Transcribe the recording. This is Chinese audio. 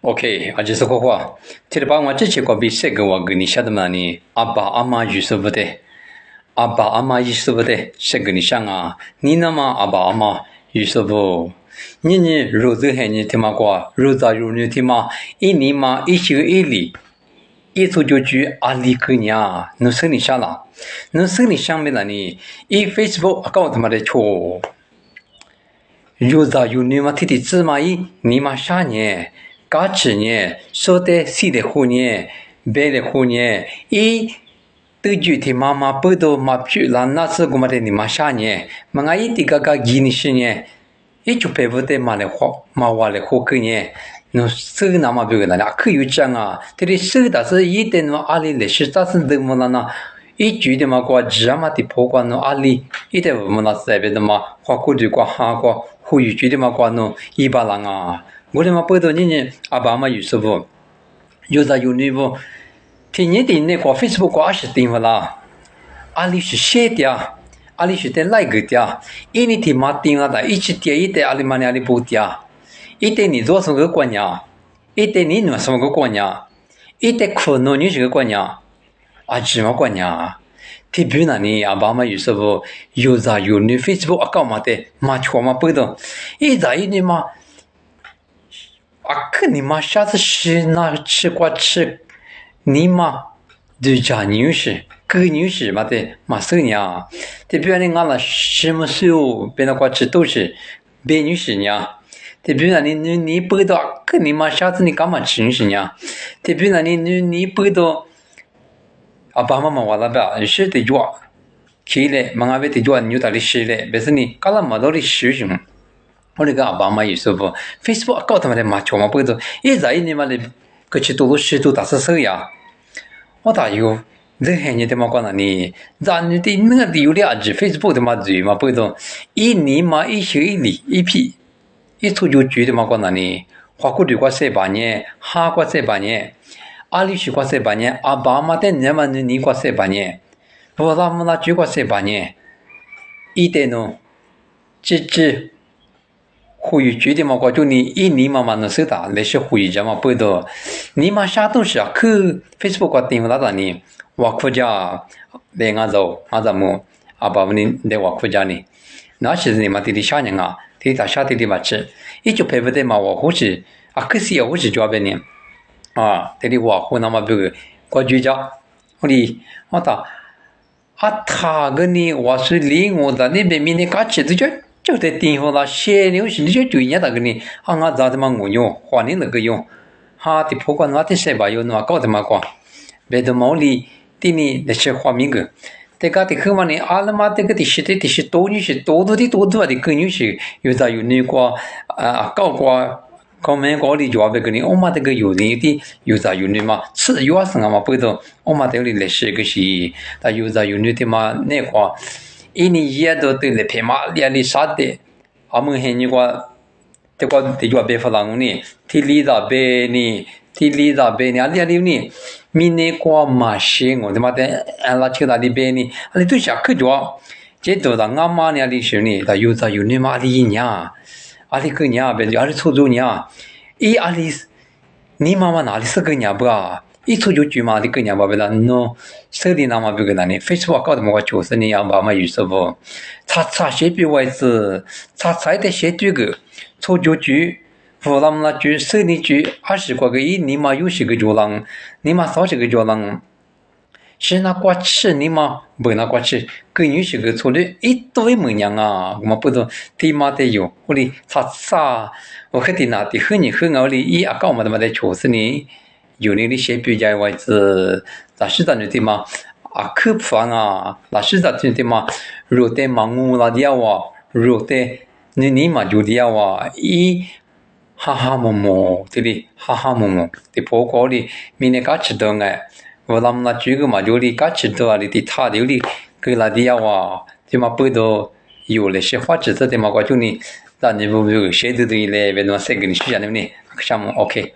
OK，啊，就是个话，这里把我之前个比赛个我跟你晓得嘛你阿爸阿妈语说不对，阿爸阿妈语说不对，谁跟你想啊？你那么阿爸阿妈语说不？你如子还你听嘛过，如咋如你听嘛？一年嘛一宿一里，一出就去阿里个呀，侬生你想了，侬生你想没了你？一 Facebook 搞他妈的错。有咋有你嘛？天天芝麻一，你嘛啥呢？嘎吱呢？说的西的户呢？北的户呢？一都具体妈妈不都嘛去了？那是我们的你嘛啥呢？嘛俺一点个几年时呢？一就背不得嘛的话，嘛话的话个呢？侬手那么别个那可有讲啊？这里手但是一点嘛阿里来是咋是的么了呢？一句的嘛过只嘛的破关侬阿里一点我们那是别的嘛花过的过哈过。呼吁句的嘛关侬一把人啊，我的嘛不到你阿爸嘛有时候有啥有你不？天年的那个 Facebook 过20订不啦？阿里是写的，阿里是在哪个的？一年天嘛订了的，一起点一点阿里嘛阿里不的，一点你做什么关呀？一点你弄什么关呀？一点可能你是个关呀？啊，什么关呀？特别那你阿爸妈有时候有啥有你 Facebook 啊搞嘛的，嘛错嘛不懂，一咋一你嘛，啊可你嘛下次是那吃瓜吃，你嘛对家牛是，个牛是嘛的嘛手呢，特别你俺那什么时候别那瓜吃都是别牛是呢。特别那你不到，可你嘛下次你干嘛吃是呢？特别那你不到。阿爸妈妈话那边是得做，起来，妈妈为得做，你到底是嘞，别是你，搞了么多的事情，我那个阿爸妈有时候 Facebook 搞他妈的嘛，全部不都，一在你妈的，过去多多事都打死手呀，我打有，这还你他妈讲那你，咱你的那个有两只 Facebook 他妈嘴嘛不都，一年嘛一宿一里一批，一出就觉得嘛讲那你，花过的过3、8年，哈过3、8年。阿里是过3、8年，阿爸妈在你们你过3、8年，我他们那就过3、8年，一点喏，只呼吁决定嘛，我就你一年嘛能收到，那些呼吁着嘛不多，你嘛啥东西啊？去 Facebook 过订那呢？我国家来俺走，俺怎么阿爸们来我国家呢？那是你嘛弟弟啥人啊？弟弟啥弟弟嘛吃，一就陪不得嘛，我或是啊，可是也或是抓别人。啊，这里瓦湖那么这个国际家，我打啊，他跟你我是领我在那边明天刚去，就在顶上了，写牛是你就人家那个呢，啊，我咋他妈我用，换你那个用，哈的不管我的谁吧，有那搞他妈光，别的毛里的呢那些画面个。这个的后面呢，阿拉妈这个的是多女是多的的个女是有咋有那个啊搞过。搞美国的就别个呢，我妈这个有人的有啥有女嘛，吃药生啊嘛不懂，我妈这里来是个是，他有啥有女的嘛那块，一年一都来拍嘛，连里啥的，我们还你个这个这就别发浪呢，体力咋别呢？体力咋别呢？连里呢，明年过马些我他妈的，俺拉去哪里别呢？你都下去着，这都让俺妈那里说呢，他有啥有女嘛的一年。阿里个娘别，阿里出租娘，一阿里，你妈妈哪里是个娘不啊？一出就举嘛的个娘不别了，喏，手里那么别个那里，Facebook 搞的么个90年样爸妈有时不，查写笔位置，查一点写对个，出就举，湖南那举手里举20块个一，你妈有些个就让，你妈30个就让。是那过去你嘛，不那过去，跟有些个错的一堆么样啊，我们不懂，他妈的有，我哩查啥？我看的那的很你很熬哩，一啊搞么他妈的确实呢，有你的些比较位置，但是咱的嘛，啊可不啊，那是咱的嘛，如得嘛我那的哇，如得你嘛就的哇，一。哈哈么么，这里哈哈么么，的包括哩，明天刚吃到哎。我那么那几个嘛，就里嘎吃到啊，里的他的里给那的呀哇，就嘛不到有那些花枝子的嘛，我就你，那你不写的对嘞，别那谁给你写的呢？项目 OK。